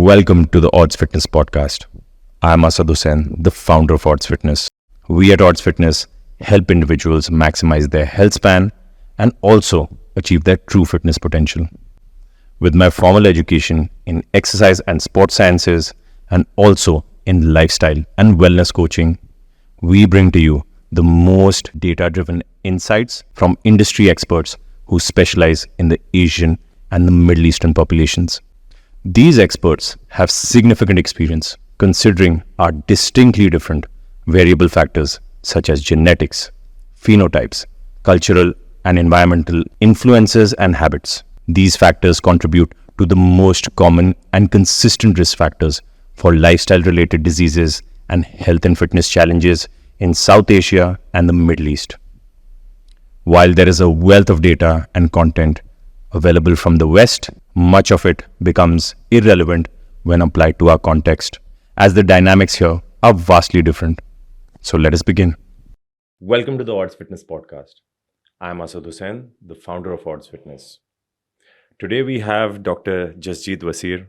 Welcome to the Odds Fitness Podcast. I'm Asad Hussain, the founder of Odds Fitness. We at Odds Fitness help individuals maximize their health span and also achieve their true fitness potential. With my formal education in exercise and sports sciences and also in lifestyle and wellness coaching, we bring to you the most data-driven insights from industry experts who specialize in the Asian and the Middle Eastern populations. These experts have significant experience considering our distinctly different variable factors such as genetics, phenotypes, cultural and environmental influences and habits. These factors contribute to the most common and consistent risk factors for lifestyle-related diseases and health and fitness challenges in South Asia and the Middle East. While there is a wealth of data and content available from the West, much of it becomes irrelevant when applied to our context, as the dynamics here are vastly different. So let us begin. Welcome to the Odds Fitness Podcast. I'm Asad Hussain, the founder of Odds Fitness. Today we have Dr. Jasjeet Wasir.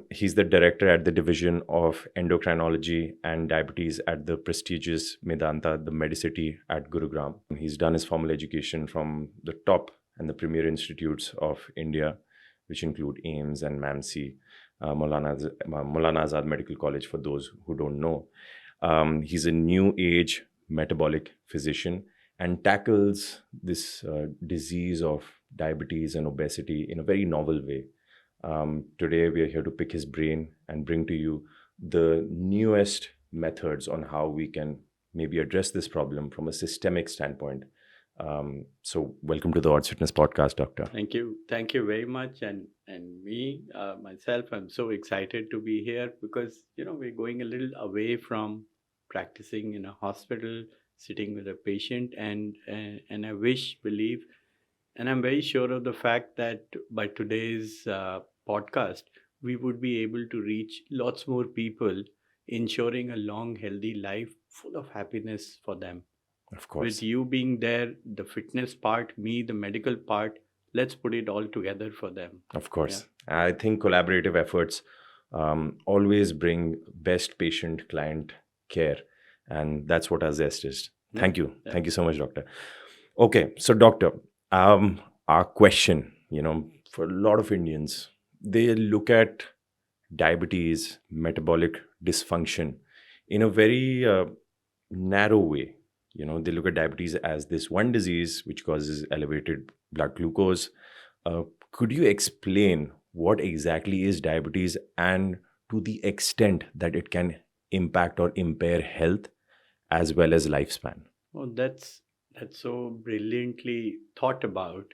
He's the director at the Division of Endocrinology and Diabetes at the prestigious Medanta, the Medicity at Gurugram. He's done his formal education from the top and the premier institutes of India, which include AIIMS and MAMC, Maulana Azad Medical College for those who don't know. He's a new age metabolic physician and tackles this disease of diabetes and obesity in a very novel way. Today, we are here to pick his brain and bring to you the newest methods on how we can maybe address this problem from a systemic standpoint. So welcome to the Odds Fitness Podcast, Doctor. Thank you. Thank you very much. And myself, I'm so excited to be here because, we're going a little away from practicing in a hospital, sitting with a patient. And I believe, and I'm very sure of the fact that by today's podcast, we would be able to reach lots more people, ensuring a long, healthy life full of happiness for them. Of course. With you being there, the fitness part, me, the medical part, let's put it all together for them. Of course. Yeah. I think collaborative efforts always bring best patient-client care. And that's what our zest is. Yeah. Thank you. Yeah. Thank you so much, Doctor. Okay. So, Doctor, our question, for a lot of Indians, they look at diabetes, metabolic dysfunction in a very narrow way. They look at diabetes as this one disease which causes elevated blood glucose. Could you explain what exactly is diabetes and to the extent that it can impact or impair health as well as lifespan? Oh, that's so brilliantly thought about.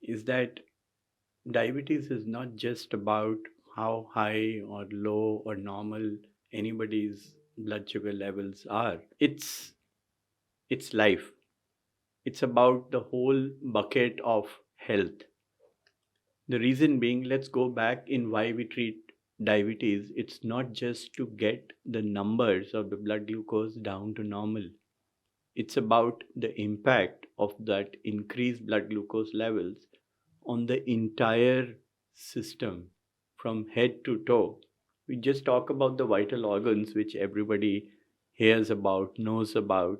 Is that diabetes is not just about how high or low or normal anybody's blood sugar levels are. It's life. It's about the whole bucket of health. The reason being, let's go back in why we treat diabetes. It's not just to get the numbers of the blood glucose down to normal. It's about the impact of that increased blood glucose levels on the entire system from head to toe. We just talk about the vital organs, which everybody hears about, knows about.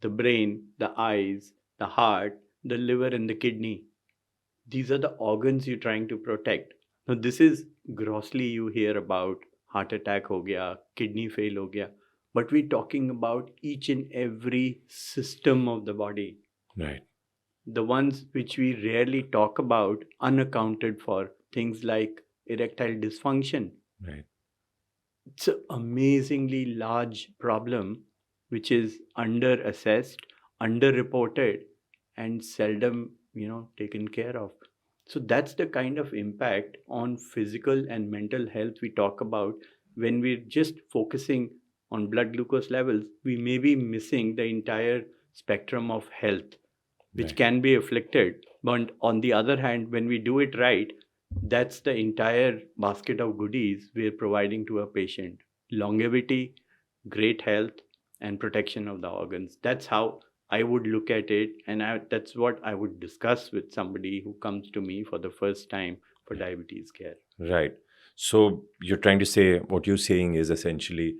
The brain, the eyes, the heart, the liver and the kidney. These are the organs you're trying to protect. Now this is grossly you hear about heart attack ho gaya, kidney fail ho gaya. But we're talking about each and every system of the body. Right. The ones which we rarely talk about, unaccounted for, things like erectile dysfunction. Right. It's an amazingly large problem which is under-assessed, under-reported, and seldom, taken care of. So that's the kind of impact on physical and mental health we talk about. When we're just focusing on blood glucose levels, we may be missing the entire spectrum of health, which can be afflicted. But on the other hand, when we do it right, that's the entire basket of goodies we're providing to a patient. Longevity, great health, and protection of the organs. That's how I would look at it. And that's what I would discuss with somebody who comes to me for the first time for diabetes care. Right. So you're trying to say, what you're saying is essentially,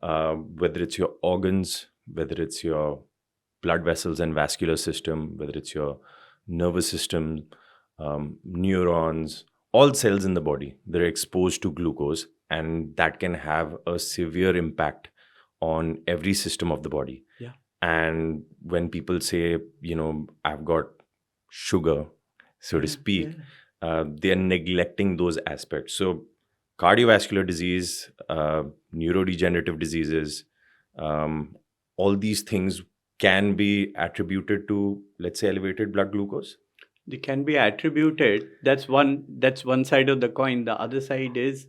whether it's your organs, whether it's your blood vessels and vascular system, whether it's your nervous system, neurons, all cells in the body, they're exposed to glucose, and that can have a severe impact on every system of the body. Yeah. And when people say, I've got sugar, so to speak, they're neglecting those aspects. So, cardiovascular disease, neurodegenerative diseases, um, all these things can be attributed to, let's say, elevated blood glucose. They can be attributed. That's one side of the coin. The other side is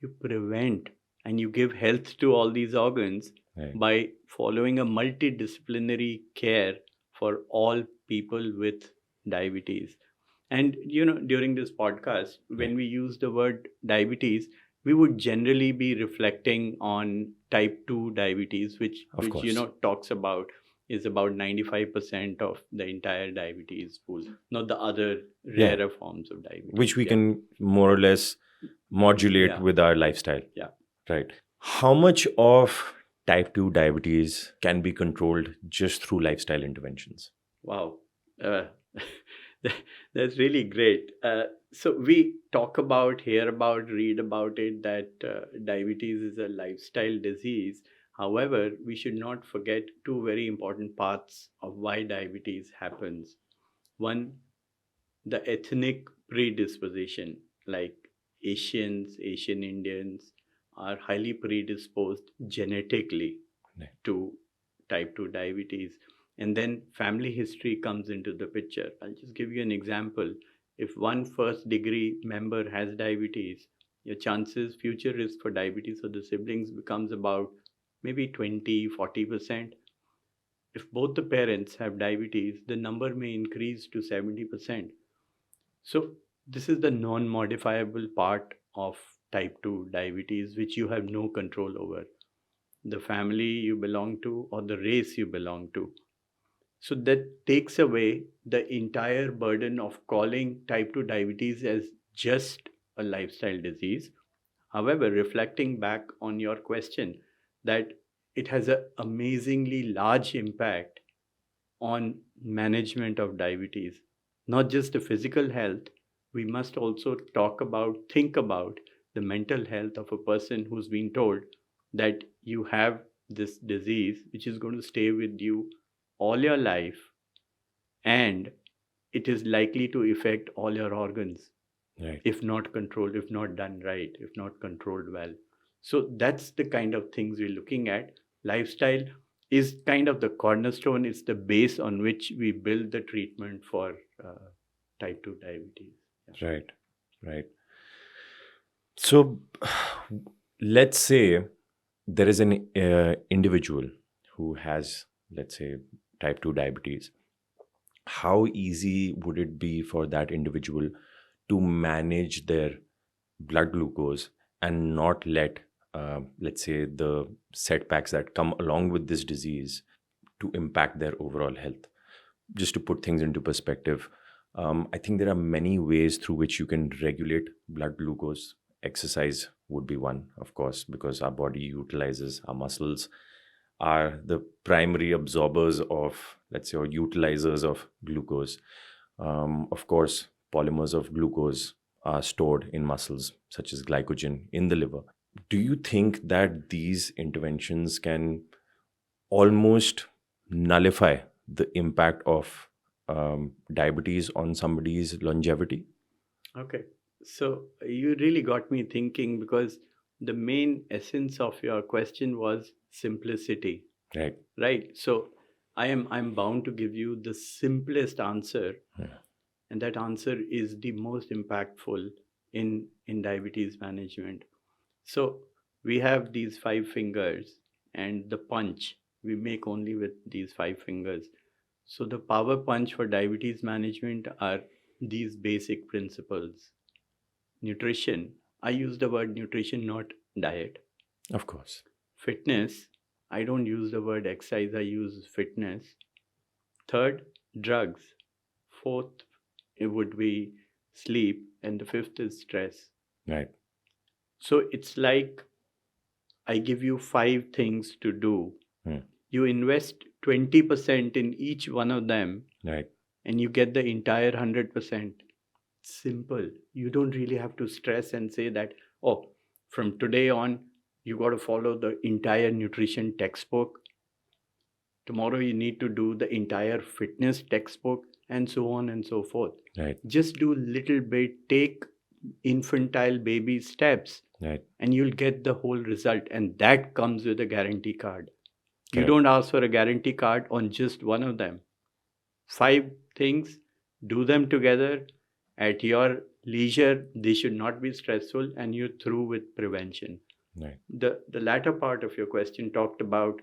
you prevent and you give health to all these organs Right. by following a multidisciplinary care for all people with diabetes. And during this podcast, when we use the word diabetes, we would generally be reflecting on type 2 diabetes, which Of which course. talks about is about 95% of the entire diabetes pool, not the other Yeah. rarer forms of diabetes. Which we Yeah. can more or less modulate Yeah. with our lifestyle. Yeah. Right. How much of type 2 diabetes can be controlled just through lifestyle interventions? Wow. Uh, that's really great. So we talk about, hear about, read about it that diabetes is a lifestyle disease. However, we should not forget two very important parts of why diabetes happens. One, the ethnic predisposition, like Asian Indians are highly predisposed genetically Right. to type 2 diabetes. And then family history comes into the picture. I'll just give you an example. If one first degree member has diabetes, your chances, future risk for diabetes of the siblings becomes about maybe 20-40%. If both the parents have diabetes, the number may increase to 70%. So, this is the non modifiable part of type 2 diabetes, which you have no control over. The family you belong to or the race you belong to. So, that takes away the entire burden of calling type 2 diabetes as just a lifestyle disease. However, reflecting back on your question, that it has an amazingly large impact on management of diabetes, not just the physical health. We must also think about the mental health of a person who's been told that you have this disease which is going to stay with you all your life, and it is likely to affect all your organs. Right. If not controlled, if not done right, if not controlled well. So that's the kind of things we're looking at. Lifestyle is kind of the cornerstone, it's the base on which we build the treatment for type 2 diabetes. Yeah. Right. Right. So let's say there is an individual who has, let's say, type 2 diabetes. How easy would it be for that individual to manage their blood glucose and not let, let's say, the setbacks that come along with this disease to impact their overall health? Just to put things into perspective, I think there are many ways through which you can regulate blood glucose. Exercise would be one, of course, because our body utilizes, our muscles are the primary absorbers of, let's say, or utilizers of glucose. Of course, polymers of glucose are stored in muscles, such as glycogen in the liver. Do you think that these interventions can almost nullify the impact of diabetes on somebody's longevity? Okay. So you really got me thinking, because the main essence of your question was simplicity. Right. Right. So I'm bound to give you the simplest answer, Yeah. and that answer is the most impactful in diabetes management. So we have these five fingers, and the punch we make only with these five fingers. So the power punch for diabetes management are these basic principles. Nutrition, I use the word nutrition, not diet. Of course. Fitness, I don't use the word exercise, I use fitness. Third, drugs. Fourth, it would be sleep. and the fifth is stress. Right. So it's like I give you 5 things to do. You invest 20% in each one of them, Right. and you get the entire 100%. Simple. You don't really have to stress and say that, oh, from today on, you got to follow the entire nutrition textbook. Tomorrow, you need to do the entire fitness textbook, and so on and so forth. Right. Just do little bit, take infantile baby steps, Right. and you'll get the whole result. And that comes with a guarantee card. You Correct. don't ask for a guarantee card on just one of them. 5 things, do them together at your leisure. They should not be stressful, and you're through with prevention. Right. The latter part of your question talked about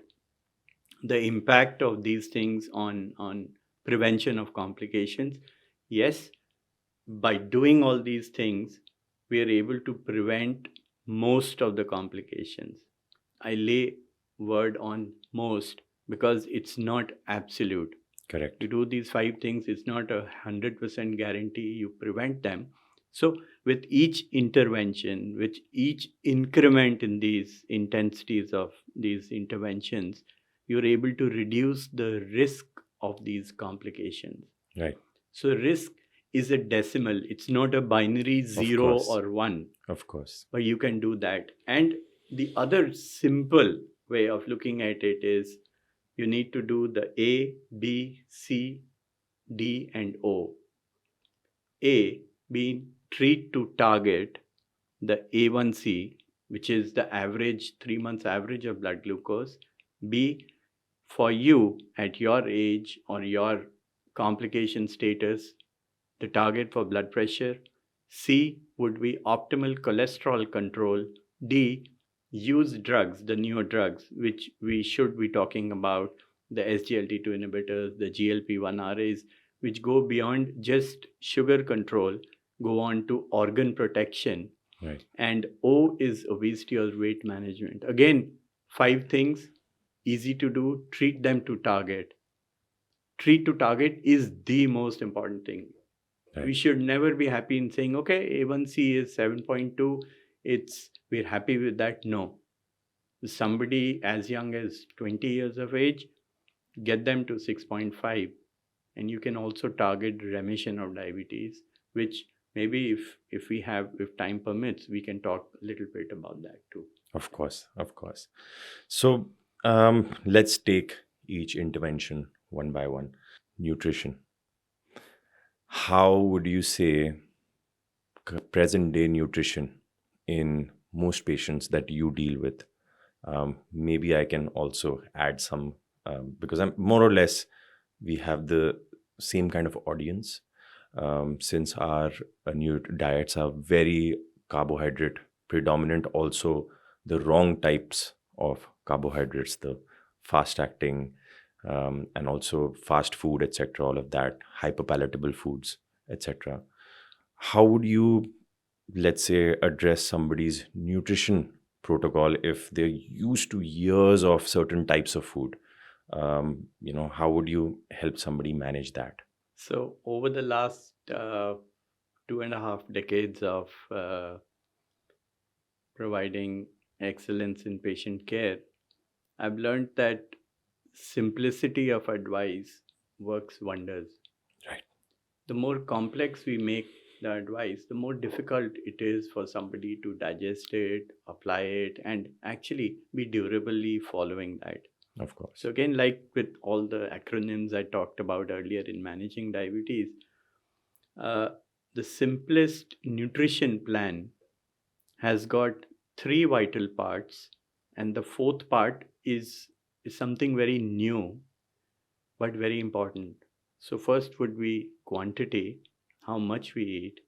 the impact of these things on prevention of complications. Yes, by doing all these things, we are able to prevent most of the complications. I lay word on most because it's not absolute. Correct. You do these 5 things, it's not 100% guarantee you prevent them. So with each intervention, with each increment in these intensities of these interventions, you're able to reduce the risk of these complications. Right. So risk is a decimal. It's not a binary 0 course. or 1, Of course. but you can do that. And the other simple way of looking at it is you need to do the A, B, C, D, and O. A being treat to target the A1C, which is the average 3 months average of blood glucose. B, for you at your age or your complication status, the target for blood pressure. C would be optimal cholesterol control. D, use drugs, the newer drugs, which we should be talking about, the SGLT2 inhibitors, the GLP-1 RAs, which go beyond just sugar control, go on to organ protection. Right. And O is obesity or weight management. Again, 5 things, easy to do, treat them to target. Treat to target is the most important thing. Right. We should never be happy in saying, okay, A1C is 7.2. We're happy with that. No. Somebody as young as 20 years of age, get them to 6.5. And you can also target remission of diabetes, which maybe if time permits, we can talk a little bit about that too. Of course. Of course. So let's take each intervention one by one. Nutrition. How would you say present day nutrition in most patients that you deal with? Maybe I can also add some because I'm more or less we have the same kind of audience since our new diets are very carbohydrate predominant, also the wrong types of carbohydrates, the fast acting and also fast food, etc., all of that, hyperpalatable foods, etc. How would you, let's say, address somebody's nutrition protocol if they're used to years of certain types of food? How would you help somebody manage that? So over the last 2.5 decades of providing excellence in patient care, I've learned that simplicity of advice works wonders. Right. The more complex we make the advice, the more difficult it is for somebody to digest it, apply it, and actually be durably following that. Of course. So again, like with all the acronyms I talked about earlier in managing diabetes, the simplest nutrition plan has got 3 vital parts, and the fourth part is something very new but very important. So first would be quantity, how much we eat.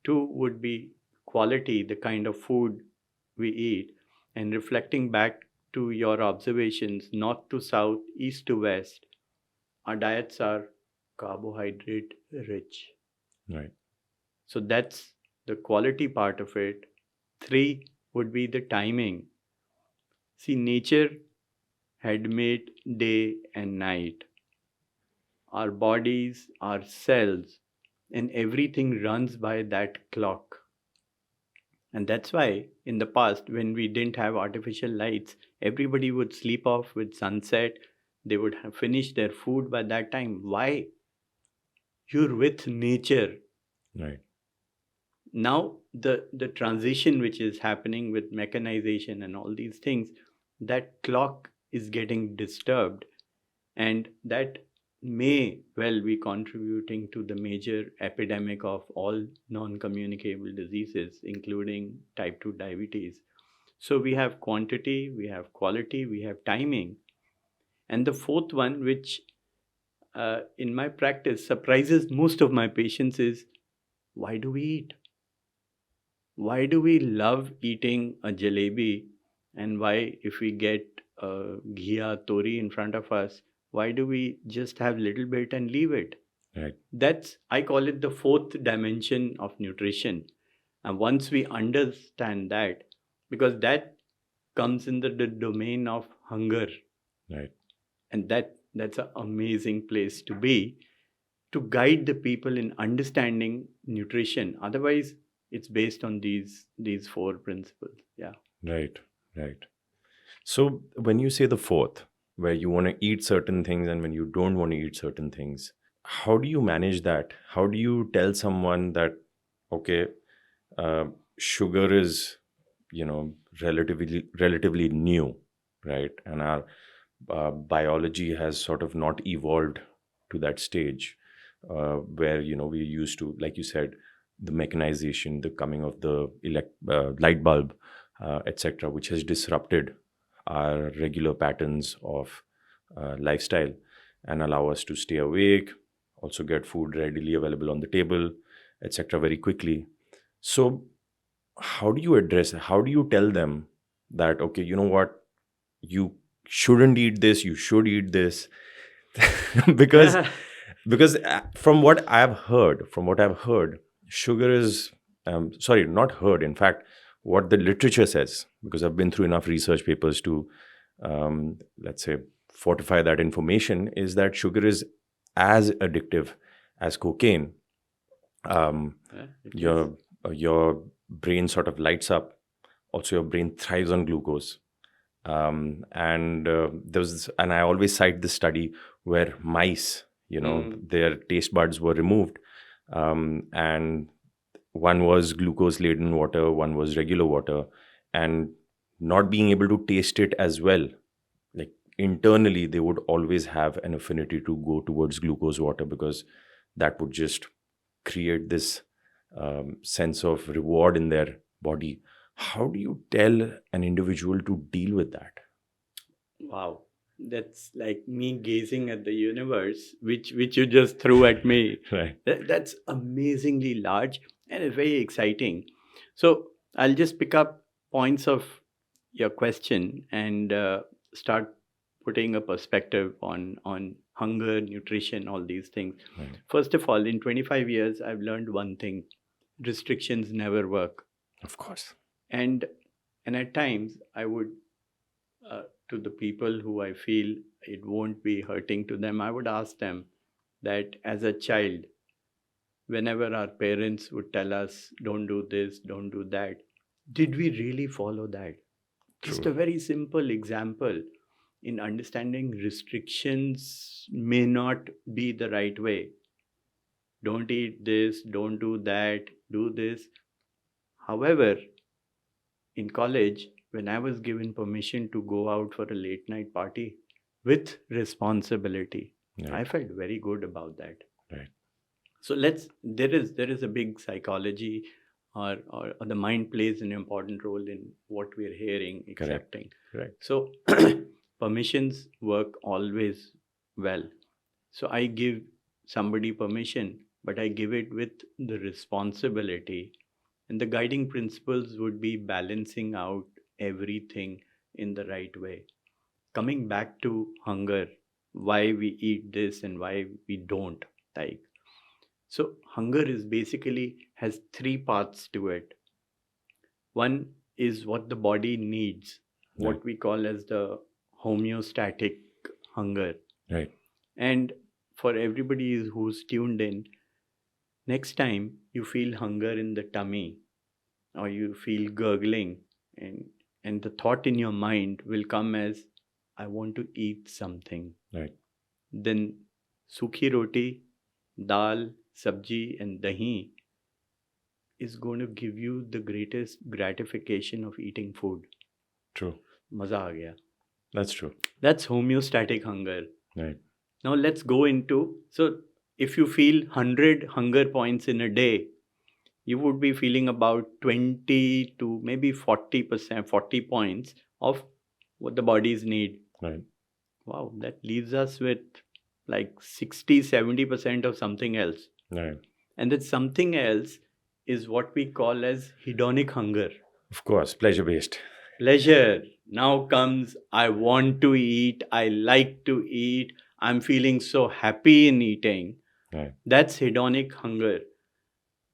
2 would be quality, the kind of food we eat, and reflecting back to your observations, north to south, east to west, our diets are carbohydrate rich. Right. So that's the quality part of it. 3 would be the timing. See, nature had made day and night. Our bodies, our cells and everything runs by that clock. And that's why in the past, when we didn't have artificial lights, everybody would sleep off with sunset. They would have finished their food by that time. Why? You're with nature. Right. Now, the transition which is happening with mechanization and all these things, that clock is getting disturbed, and that may well be contributing to the major epidemic of all non-communicable diseases, including type 2 diabetes. So we have quantity, we have quality, we have timing. And the fourth one, which in my practice surprises most of my patients, is why do we eat? Why do we love eating a jalebi? And why, if we get ghee tori in front of us, why do we just have little bit and leave it? Right. That's, I call it the fourth dimension of nutrition. And once we understand that, because that comes in the domain of hunger, Right. and that's an amazing place to be, to guide the people in understanding nutrition. Otherwise, it's based on these four principles. Yeah. Right. Right. So when you say the fourth, where you want to eat certain things and when you don't want to eat certain things, how do you manage that? How do you tell someone that, okay, uh, sugar is, relatively new, right? And our biology has sort of not evolved to that stage where, we're used to, like you said, the mechanization, the coming of the light bulb, etc., which has disrupted our regular patterns of lifestyle and allow us to stay awake, also get food readily available on the table, etc., very quickly. So, how do you address it? How do you tell them that, okay, you know what, you shouldn't eat this, you should eat this? because from what I've heard, sugar is sorry, not heard. In fact, what the literature says, because I've been through enough research papers to let's say fortify that information, is that sugar is as addictive as cocaine. Yeah, it is. Your brain sort of lights up. Also, your brain thrives on glucose. And and I always cite this study where mice, their taste buds were removed, and one was glucose laden water, one was regular water, and not being able to taste it as well, like internally they would always have an affinity to go towards glucose water, because that would just create this sense of reward in their body. How do you tell an individual to deal with that? Wow. That's like me gazing at the universe, which you just threw at me. Right. That's amazingly large and it's very exciting. So I'll just pick up points of your question and start putting a perspective on hunger, nutrition, all these things. Right. First of all, in 25 years, I've learned one thing: restrictions never work. Of course. And at times, I would to the people who I feel it won't be hurting to them, I would ask them that as a child, whenever our parents would tell us, don't do this, don't do that, did we really follow that? Just True. a very simple example in understanding restrictions may not be the right way. Don't eat this, don't do that, do this. However, in college, when I was given permission to go out for a late night party with responsibility, I Right. felt very good about that. Right. So there is a big psychology, or the mind plays an important role in what we're hearing, Correct. accepting. Correct. So permissions work always well. So I give somebody permission, but I give it with the responsibility. And the guiding principles would be balancing out everything in the right way. Coming back to hunger, why we eat this and why we don't. Like, so hunger is basically has three parts to it. One is what the body needs, Right. what we call as the homeostatic hunger. Right. And for everybody who's tuned in, Next time you feel hunger in the tummy or you feel gurgling, and the thought in your mind will come as, I want to eat something. Right. Then sukhi roti, dal, sabji, and dahi is going to give you the greatest gratification of eating food. True. Maza aa gaya. That's true. That's homeostatic hunger. Right. Now let's go into, so if you feel 100 hunger points in a day, you would be feeling about 20 to maybe 40%, 40 points of what the bodies need. Right. Wow, that leaves us with like 60, 70% of something else. Right. And that something else is what we call as hedonic hunger. Of course, pleasure-based. Pleasure. Now comes, I want to eat, I like to eat, I'm feeling so happy in eating. Right. That's hedonic hunger.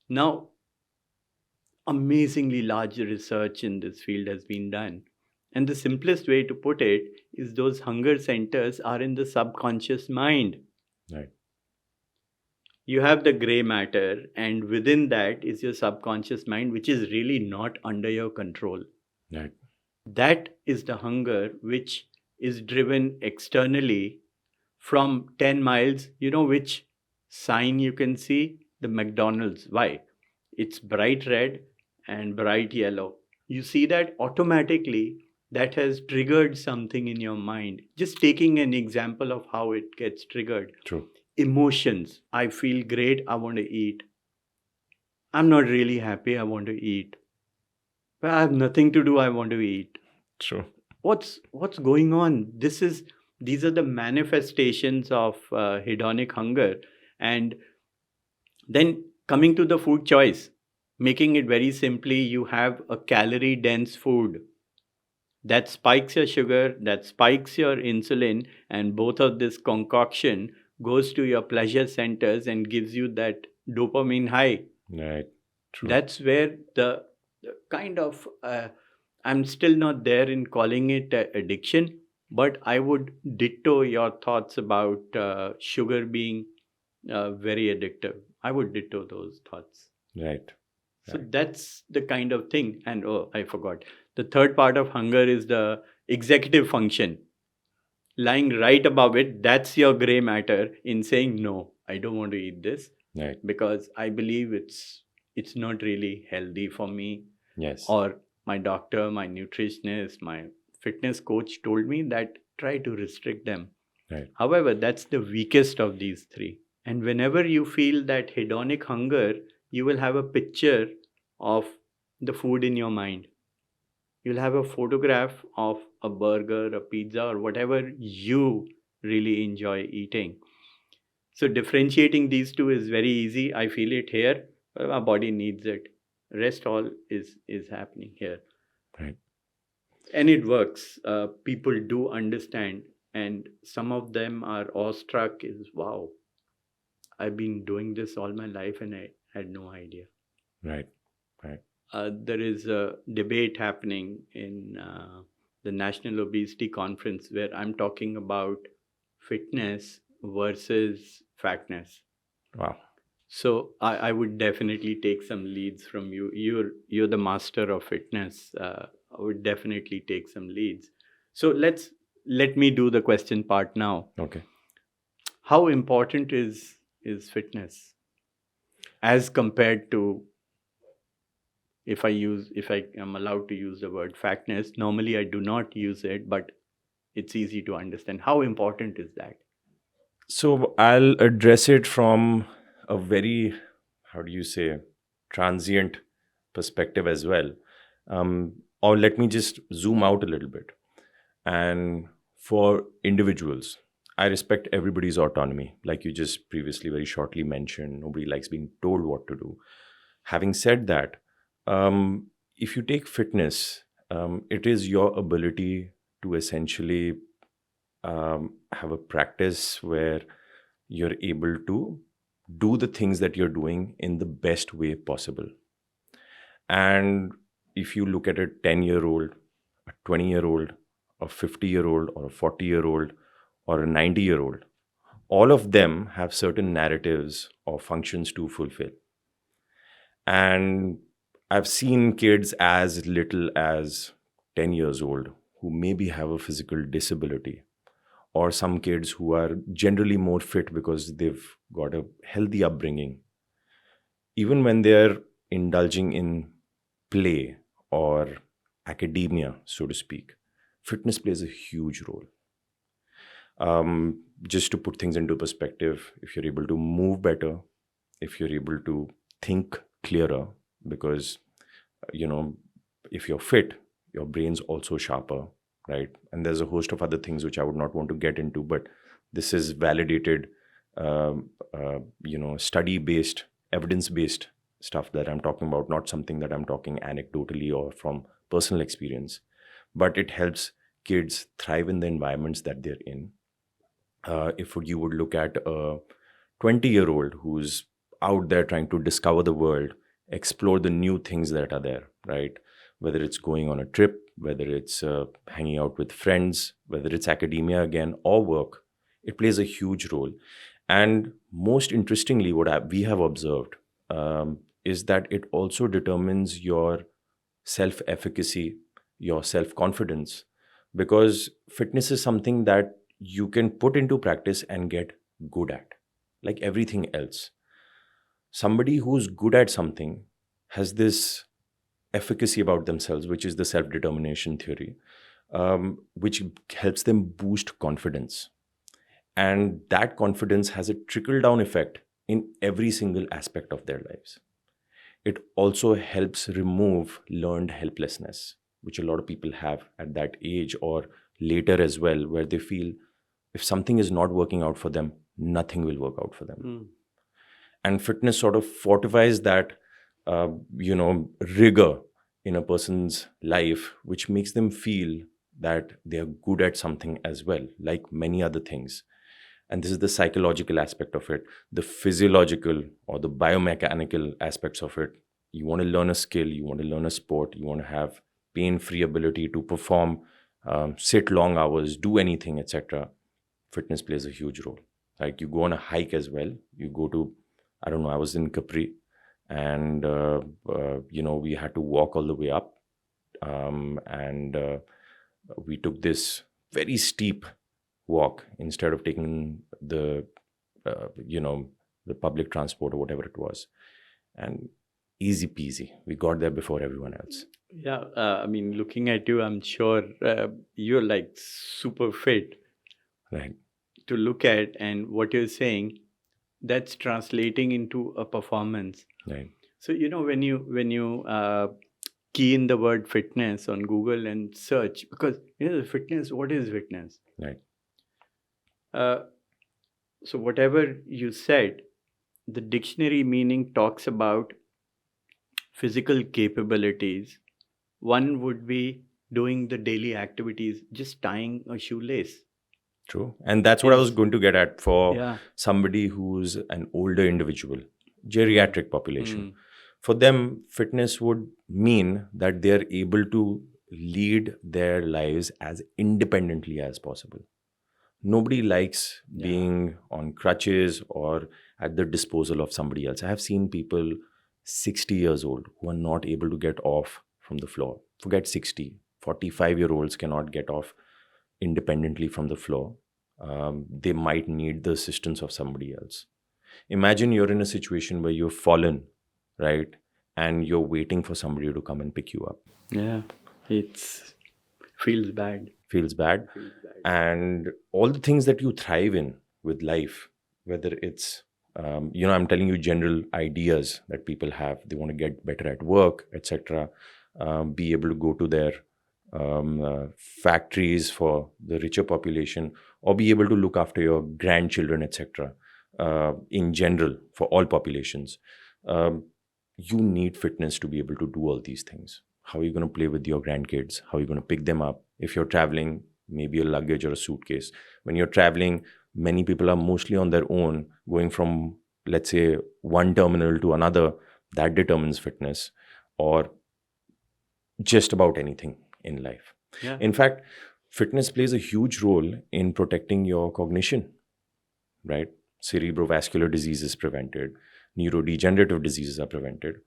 Now, amazingly large research in this field has been done. And the simplest way to put it is those hunger centers are in the subconscious mind. Right. You have the gray matter, and within that is your subconscious mind, which is really not under your control. Right. That is the hunger which is driven externally from 10 miles. You know which sign you can see? The McDonald's. Why? It's bright red and bright yellow. You see that automatically, that has triggered something in your mind. Just taking an example of how it gets triggered. True. Emotions. I feel great, I want to eat. I'm not really happy, I want to eat. But I have nothing to do, I want to eat. True. What's going on? These are the manifestations of hedonic hunger. And then coming to the food choice, making it very simply, you have a calorie dense food that spikes your sugar, that spikes your insulin, and both of this concoction goes to your pleasure centers and gives you that dopamine high. Right. True. That's where the kind of I'm still not there in calling it addiction, but I would ditto your thoughts about sugar being very addictive. I would ditto those thoughts. Right. So that's the kind of thing. And oh, I forgot. The third part of hunger is the executive function. Lying right above it, that's your gray matter in saying, no, I don't want to eat this. Right. Because I believe it's not really healthy for me. Yes. Or my doctor, my nutritionist, my fitness coach told me that try to restrict them. Right. However, that's the weakest of these three. And whenever you feel that hedonic hunger, you will have a picture of the food in your mind. You'll have a photograph of a burger, a pizza, or whatever you really enjoy eating. So differentiating these two is very easy. I feel it here. Well, our body needs it. Rest all is happening here. Right. And it works. People do understand. And some of them are awestruck is, wow, I've been doing this all my life and I had no idea. Right. Right. There is a debate happening in the National Obesity Conference where I'm talking about fitness versus fatness. Wow. So I would definitely take some leads from you. You're the master of fitness. I would definitely take some leads. So let me do the question part now. Okay. How important is fitness as compared to, if I am allowed to use the word fatness? Normally I do not use it, but it's easy to understand. How important is that? So I'll address it from a very, how do you say, transient perspective as well. Or let me just zoom out a little bit. And for individuals, I respect everybody's autonomy. Like you just previously very shortly mentioned, nobody likes being told what to do. Having said that, if you take fitness, it is your ability to essentially have a practice where you're able to do the things that you're doing in the best way possible. And if you look at a 10-year-old, a 20-year-old, a 50-year-old, or a 40-year-old, or a 90-year-old, all of them have certain narratives or functions to fulfill. And I've seen kids as little as 10 years old who maybe have a physical disability, or some kids who are generally more fit because they've got a healthy upbringing. Even when they're indulging in play or academia, so to speak, fitness plays a huge role. Just to put things into perspective, if you're able to move better, if you're able to think clearer, because, you know, if you're fit, your brain's also sharper, right? And there's a host of other things which I would not want to get into, but this is validated, study based, evidence based stuff that I'm talking about, not something that I'm talking anecdotally or from personal experience, but it helps kids thrive in the environments that they're in. If you would look at a 20-year-old who's out there trying to discover the world, explore the new things that are there, right? Whether it's going on a trip, whether it's hanging out with friends, whether it's academia again, or work, it plays a huge role. And most interestingly, we have observed is that it also determines your self efficacy, your self confidence, because fitness is something that you can put into practice and get good at, like everything else. Somebody who's good at something has this efficacy about themselves, which is the self determination theory, which helps them boost confidence. And that confidence has a trickle down effect in every single aspect of their lives. It also helps remove learned helplessness, which a lot of people have at that age or later as well, where they feel if something is not working out for them, nothing will work out for them. Mm. And fitness sort of fortifies that, rigor in a person's life, which makes them feel that they are good at something as well, like many other things. And this is the psychological aspect of it, the physiological or the biomechanical aspects of it. You want to learn a skill, you want to learn a sport, you want to have pain-free ability to perform, sit long hours, do anything, etc. Fitness plays a huge role. Like you go on a hike as well. You go to, I don't know, I was in Capri, and we had to walk all the way up, and we took this very steep walk instead of taking the the public transport or whatever it was, and easy peasy, we got there before everyone else. Yeah, I mean, looking at you, I'm sure you're like super fit Right. to look at, and what you're saying, that's translating into a performance. Right. So when you key in the word fitness on Google and search, because the fitness, what is fitness? Right. Uh, so whatever you said, the dictionary meaning talks about physical capabilities. One would be doing the daily activities, just tying a shoelace. True. And that's what I was Yes. going to get at for Yeah. somebody who's an older individual, geriatric population. Mm. For them, fitness would mean that they're able to lead their lives as independently as possible. Nobody likes Yeah. being on crutches or at the disposal of somebody else. I have seen people 60 years old who are not able to get off from the floor. Forget 60, 45-year-olds cannot get off independently from the floor. They might need the assistance of somebody else. Imagine you're in a situation where you've fallen, right? And you're waiting for somebody to come and pick you up. Yeah. It's feels bad. Feels bad. Feels bad. And all the things that you thrive in with life, whether it's, I'm telling you general ideas that people have. They want to get better at work, etc. Be able to go to their factories for the richer population, or be able to look after your grandchildren, etc. In general, for all populations, you need fitness to be able to do all these things. How are you going to play with your grandkids? How are you going to pick them up? If you're traveling, maybe a luggage or a suitcase. When you're traveling, many people are mostly on their own, going from, let's say, one terminal to another. That determines fitness, or just about anything in life. Yeah. In fact, fitness plays a huge role in protecting your cognition, right? Cerebrovascular disease is prevented, neurodegenerative diseases are prevented.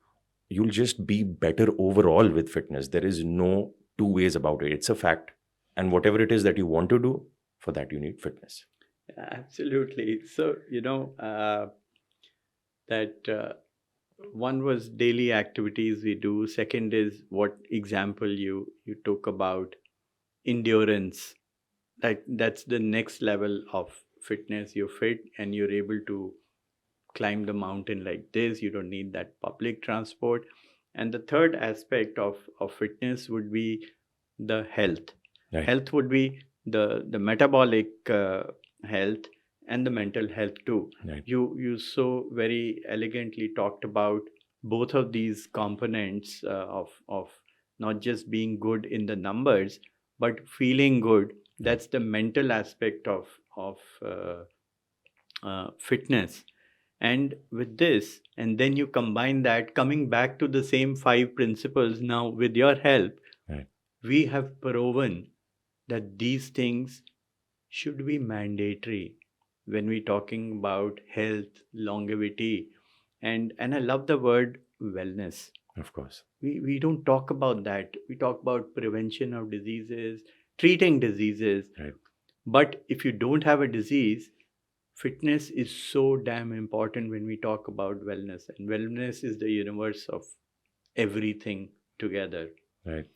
you'll just be better overall with fitness. There is no two ways about it. It's a fact. And whatever it is that you want to do, for that you need fitness. Absolutely. So, that one was daily activities we do. Second is what example you took about endurance. Like that's the next level of fitness. You're fit and you're able to climb the mountain like this. You don't need that public transport. And the third aspect of fitness would be the health. Right. Health would be the metabolic health and the mental health too. Right. You so very elegantly talked about both of these components of not just being good in the numbers, but feeling good. That's the mental aspect of fitness. And with this, and then you combine that, coming back to the same 5 principles now with your help, Right. we have proven that these things should be mandatory when we're talking about health, longevity, and I love the word wellness. Of course. We don't talk about that. We talk about prevention of diseases, treating diseases. Right. But if you don't have a disease, fitness is so damn important when we talk about wellness. And wellness is the universe of everything together. Right.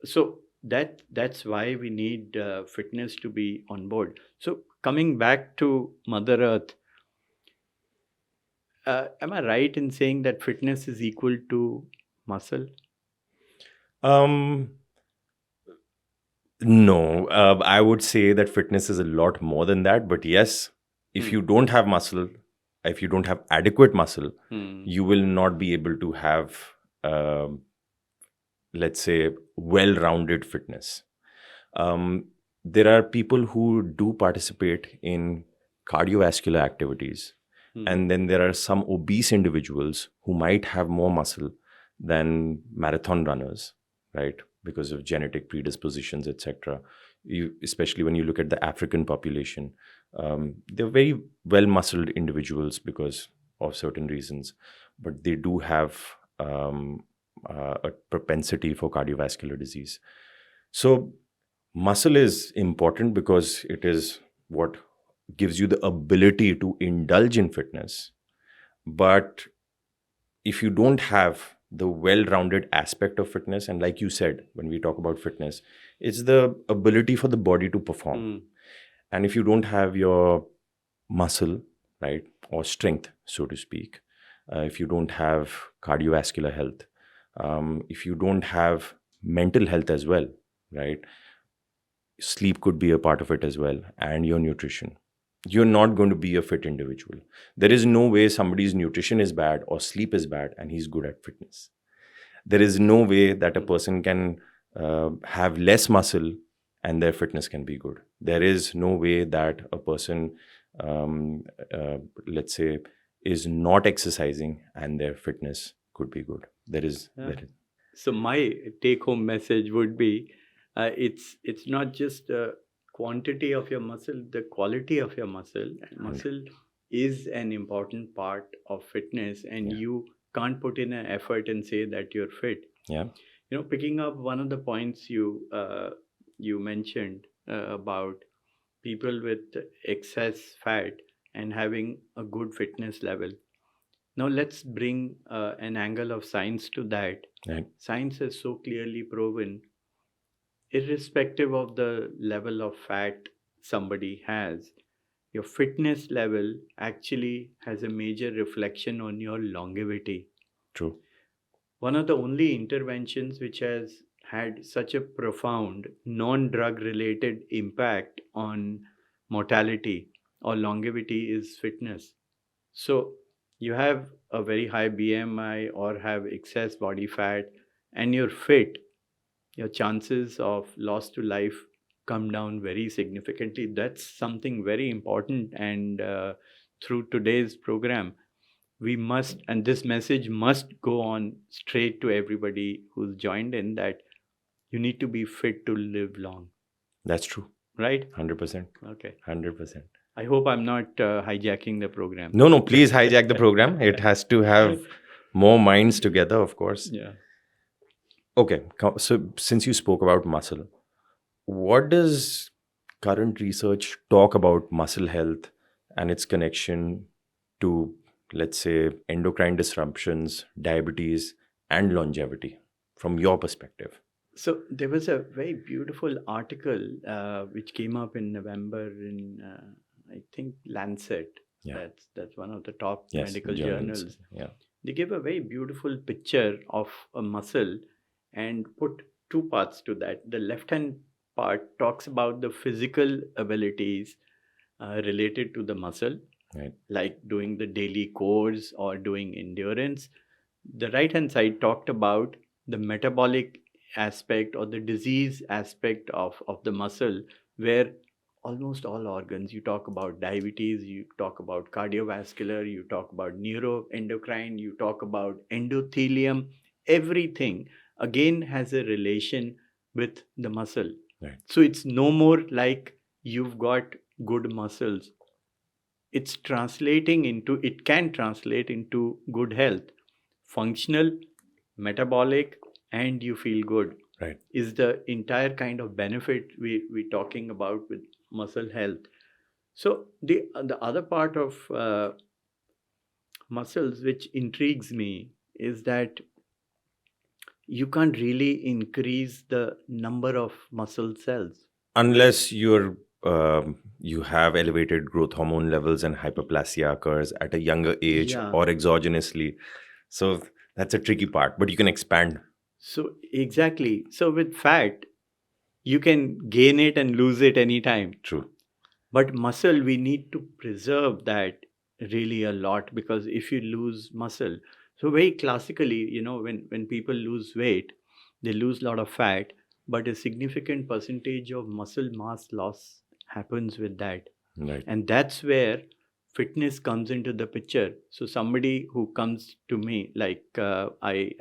So that's why we need fitness to be on board. So coming back to Mother Earth, am I right in saying that fitness is equal to muscle? No, I would say that fitness is a lot more than that. But yes, if you don't have muscle, if you don't have adequate muscle, you will not be able to have, let's say, well-rounded fitness. There are people who do participate in cardiovascular activities. And then there are some obese individuals who might have more muscle than marathon runners, right? Because of genetic predispositions, etc. Especially when you look at the African population, they're very well-muscled individuals because of certain reasons, but they do have a propensity for cardiovascular disease. So muscle is important because it is what gives you the ability to indulge in fitness. But if you don't have the well-rounded aspect of fitness, and like you said, when we talk about fitness, it's the ability for the body to perform. And if you don't have your muscle, right, or strength, so to speak, if you don't have cardiovascular health, if you don't have mental health as well, right, sleep could be a part of it as well, and your nutrition, you're not going to be a fit individual. There is no way somebody's nutrition is bad or sleep is bad and he's good at fitness. There is no way that a person can have less muscle and their fitness can be good. There is no way that a person, let's say, is not exercising and their fitness could be good. There is. So my take-home message would be, it's not just the quantity of your muscle, the quality of your muscle. And muscle is an important part of fitness, and you can't put in an effort and say that you're fit. Yeah. Picking up one of the points you mentioned about people with excess fat and having a good fitness level. Now let's bring an angle of science to that. Right. Science has so clearly proven, irrespective of the level of fat somebody has, your fitness level actually has a major reflection on your longevity. True. One of the only interventions which has had such a profound non-drug related impact on mortality or longevity is fitness. So you have a very high BMI or have excess body fat and you're fit, your chances of loss to life come down very significantly. That's something very important. And through today's program, we must, and this message must go on straight to everybody who's joined in, that you need to be fit to live long. That's true. Right? 100%. Okay. 100%. I hope I'm not hijacking the program. No, please hijack the program. It has to have More minds together, of course. Yeah. Okay, so since you spoke about muscle, what does current research talk about muscle health and its connection to, let's say, endocrine disruptions, diabetes, and longevity from your perspective? So there was a very beautiful article which came up in November in I think Lancet. Yeah. That's one of the top Yes, medical journals. journals. Yeah. They give a very beautiful picture of a muscle and put two parts to that. The left hand part talks about the physical abilities related to the muscle, Right. like doing the daily chores or doing endurance. The right hand side talked about the metabolic aspect or the disease aspect of the muscle, where almost all organs, you talk about diabetes, you talk about cardiovascular, you talk about neuroendocrine, you talk about endothelium, everything again has a relation with the muscle. Right. So it's no more like you've got good muscles. It can translate into good health, functional, metabolic, and you feel good. Right. Is the entire kind of benefit we're talking about with muscle health. So the other part of muscles which intrigues me is that you can't really increase the number of muscle cells. Unless you have elevated growth hormone levels and hyperplasia occurs at a younger age Yeah. or exogenously. So that's a tricky part, but you can expand. So exactly. So with fat, you can gain it and lose it anytime. True. But muscle, we need to preserve that really a lot, because if you lose muscle, so very classically, when people lose weight, they lose a lot of fat, but a significant percentage of muscle mass loss happens with that. Right. And that's where fitness comes into the picture. So somebody who comes to me, like I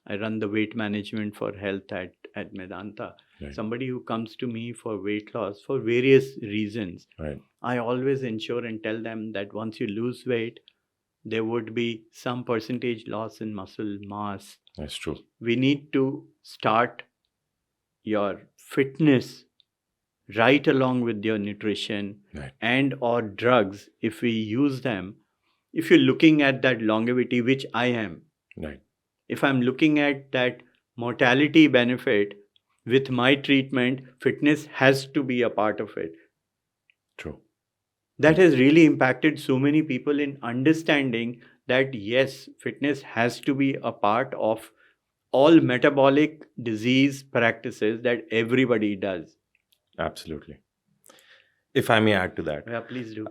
run the weight management for health at Medanta. Right. Somebody who comes to me for weight loss for various reasons, Right. I always ensure and tell them that once you lose weight, there would be some percentage loss in muscle mass. That's true. We need to start your fitness right along with your nutrition. Right. And or drugs. If we use them, if you're looking at that longevity, which I am, Right. if I'm looking at that mortality benefit with my treatment, fitness has to be a part of it. True. That has really impacted so many people in understanding that yes, fitness has to be a part of all metabolic disease practices that everybody does. Absolutely. If I may add to that, Yeah, please do.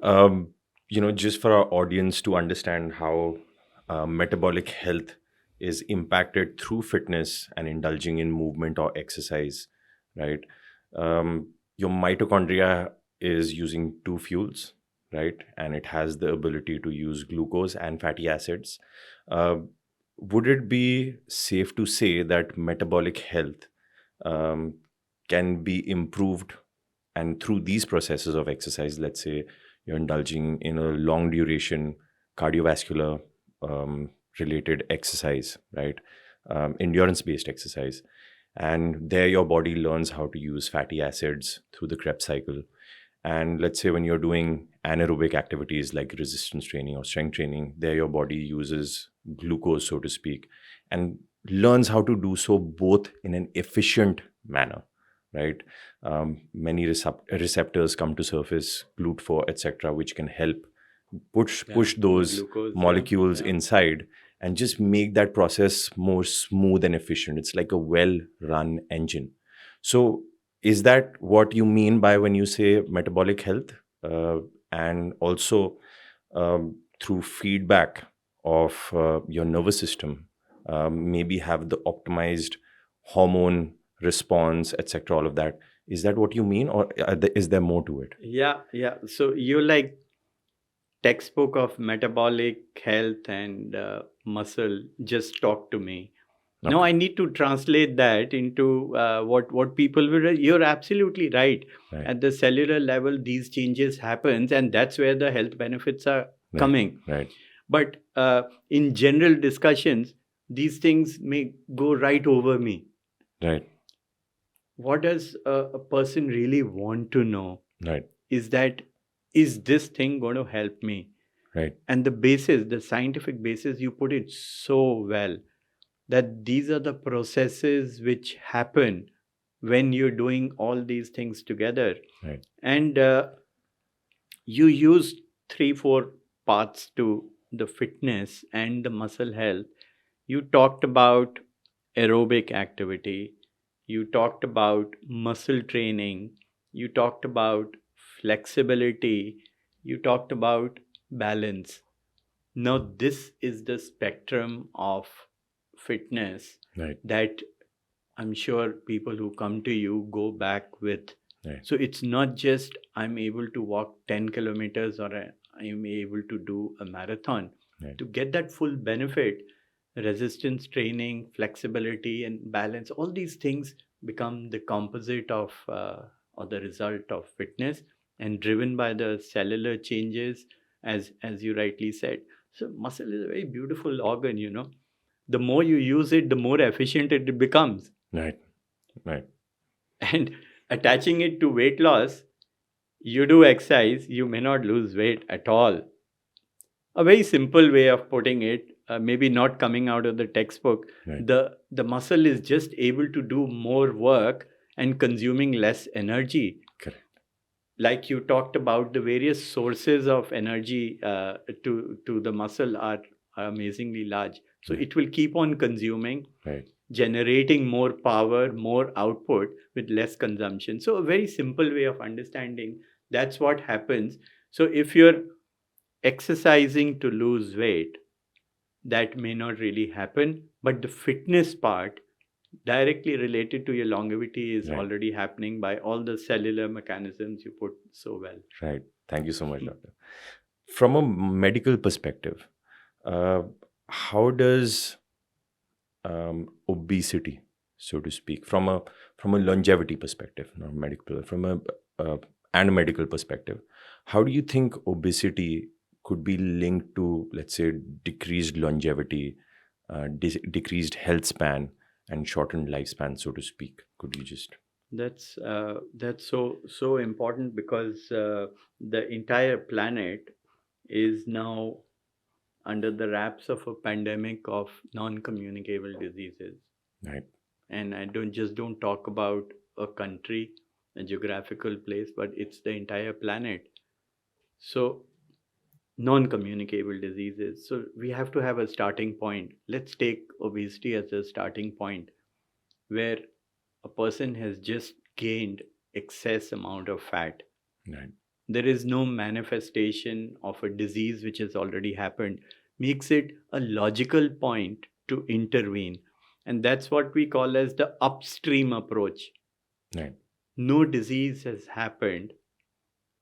just for our audience to understand how metabolic health is impacted through fitness and indulging in movement or exercise, right? Your mitochondria is using two fuels, right? And it has the ability to use glucose and fatty acids. Would it be safe to say that metabolic health can be improved, and through these processes of exercise, let's say you're indulging in a long duration cardiovascular related exercise, right? Endurance based exercise. And there your body learns how to use fatty acids through the Krebs cycle. And let's say when you're doing anaerobic activities like resistance training or strength training, there your body uses glucose, so to speak, and learns how to do so both in an efficient manner, right? Many receptors come to surface, GLUT4, etc., which can help push those Glucose, molecules yeah. inside and just make that process more smooth and efficient. It's like a well-run engine. So is that what you mean by when you say metabolic health? And also through feedback of your nervous system, maybe have the optimized hormone response, etc., all of that. Is that what you mean, or is there more to it? Yeah. So you're like textbook of metabolic health and muscle. Just talk to me. Okay. No, I need to translate that into what people will. You're absolutely right. Right. At the cellular level, these changes happens, and that's where the health benefits are coming. Right. But in general discussions, these things may go right over me. Right. What does a person really want to know Right. is this thing going to help me? Right. And the scientific basis, you put it so well, that these are the processes which happen when you're doing all these things together. Right. And you use 3-4 parts to the fitness and the muscle health. You talked about aerobic activity, you talked about muscle training, you talked about flexibility, you talked about balance. Now this is the spectrum of fitness Right. that I'm sure people who come to you go back with. Right. So it's not just I'm able to walk 10 kilometers or I'm able to do a marathon. Right. To get that full benefit, resistance training, flexibility, and balance, all these things become the composite of or the result of fitness, and driven by the cellular changes, as you rightly said. So muscle is a very beautiful organ, you know. The more you use it, the more efficient it becomes. Right. Right. And attaching it to weight loss, you do exercise, you may not lose weight at all. A very simple way of putting it, maybe not coming out of the textbook, Right. the muscle is just able to do more work and consuming less energy. Correct. Like you talked about, the various sources of energy to the muscle are amazingly large. So Right. it will keep on consuming, Right. generating more power, more output with less consumption. So a very simple way of understanding, that's what happens. So if you're exercising to lose weight, that may not really happen, but the fitness part directly related to your longevity is Right. already happening by all the cellular mechanisms you put so well. Right. Thank you so much, doctor. From a medical perspective, how does obesity, so to speak, from a longevity perspective, not medical, from a and a medical perspective, how do you think obesity could be linked to, let's say, decreased longevity, decreased health span, and shortened lifespan, so to speak? Could you just That's so important, because the entire planet is now under the wraps of a pandemic of non-communicable diseases. right? And I don't talk about a country, a geographical place, but it's the entire planet. So non-communicable diseases. So we have to have a starting point. Let's take obesity as a starting point, where a person has just gained excess amount of fat. Right. There is no manifestation of a disease which has already happened, makes it a logical point to intervene. And that's what we call as the upstream approach. Right. No disease has happened,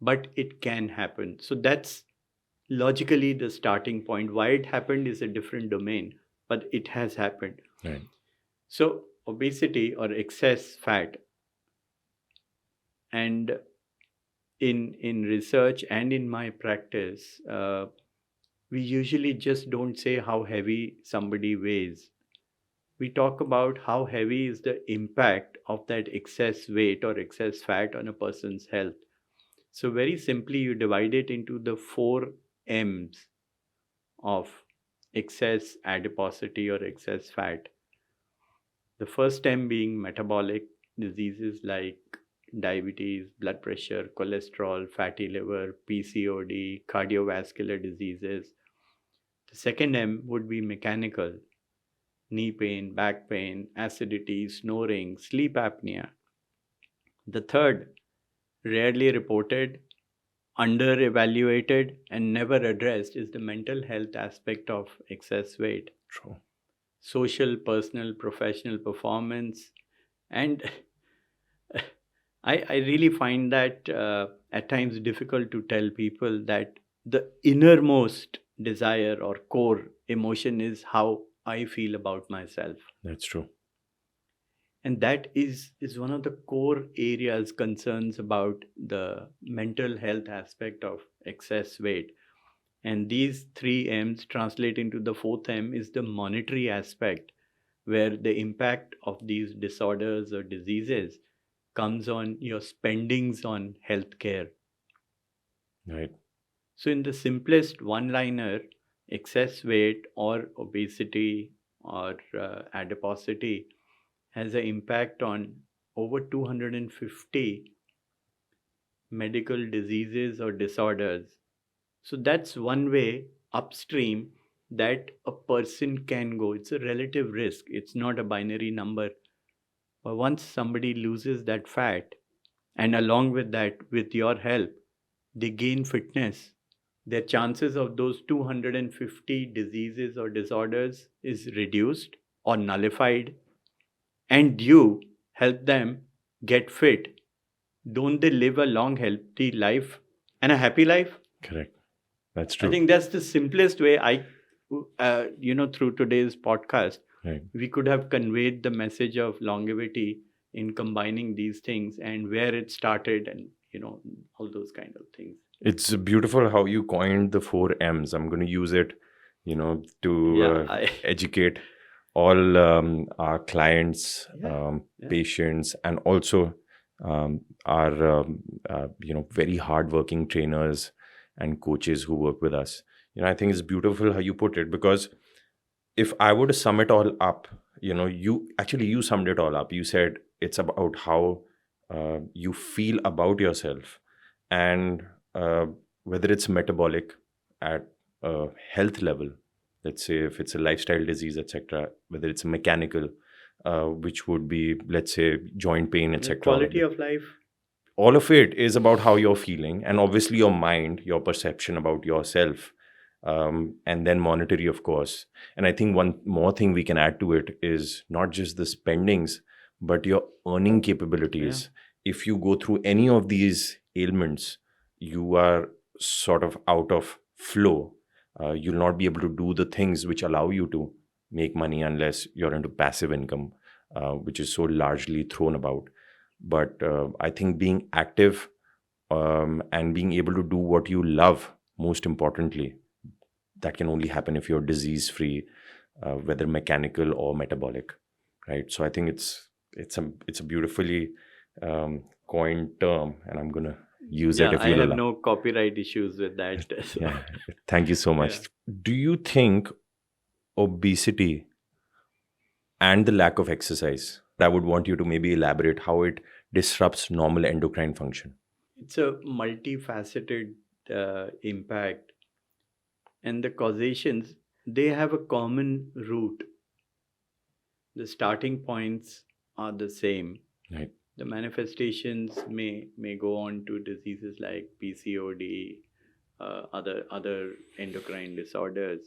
but it can happen. So that's logically the starting point. Why it happened is a different domain, but it has happened. Right. So obesity or excess fat, and in research and in my practice, we usually just don't say how heavy somebody weighs. We talk about how heavy is the impact of that excess weight or excess fat on a person's health. So very simply, you divide it into the 4 M's of excess adiposity or excess fat. The first M being metabolic diseases like diabetes, blood pressure, cholesterol, fatty liver, PCOD, cardiovascular diseases. The second M would be mechanical: knee pain, back pain, acidity, snoring, sleep apnea. The third, rarely reported, under evaluated, and never addressed, is the mental health aspect of excess weight. True. Social, personal, professional performance. And I really find that at times difficult to tell people that the innermost desire or core emotion is how I feel about myself. That's true. And that is one of the core areas concerns about the mental health aspect of excess weight. And these three M's translate into the fourth M is the monetary aspect, where the impact of these disorders or diseases comes on your spendings on healthcare. Right. So, in the simplest one liner, excess weight or obesity or adiposity has an impact on over 250 medical diseases or disorders. So, that's one way upstream that a person can go. It's a relative risk, it's not a binary number. But once somebody loses that fat, and along with that, with your help, they gain fitness, their chances of those 250 diseases or disorders is reduced or nullified, and you help them get fit. Don't they live a long, healthy life and a happy life? Correct. That's I true. think that's the simplest way through today's podcast, Right. we could have conveyed the message of longevity in combining these things and where it started and, all those kind of things. It's beautiful how you coined the 4 M's. I'm going to use it, to Yeah, educate all our clients, Yeah. patients, and also our, very hardworking trainers and coaches who work with us. I think it's beautiful how you put it, because if I were to sum it all up, you summed it all up. You said it's about how you feel about yourself, and whether it's metabolic at a health level, let's say if it's a lifestyle disease, etc., whether it's mechanical, which would be, let's say, joint pain, etc. Quality of life. All of it is about how you're feeling, and obviously your mind, your perception about yourself, and then monetary, of course. And I think one more thing we can add to it is not just the spendings, but your earning capabilities. If you go through any of these ailments, you are sort of out of flow. You'll not be able to do the things which allow you to make money unless you're into passive income, which is so largely thrown about. But I think being active and being able to do what you love, most importantly, that can only happen if you're disease free, whether mechanical or metabolic, right? So I think it's a beautifully coined term, and I'm gonna use it if I you have allow. no copyright issues with that. So. Yeah, thank you so much. Yeah. Do you think obesity and the lack of exercise, I would want you to maybe elaborate how it disrupts normal endocrine function? It's a multifaceted impact, and the causations, they have a common root. The starting points are the same. Right. The manifestations may go on to diseases like PCOD, other endocrine disorders.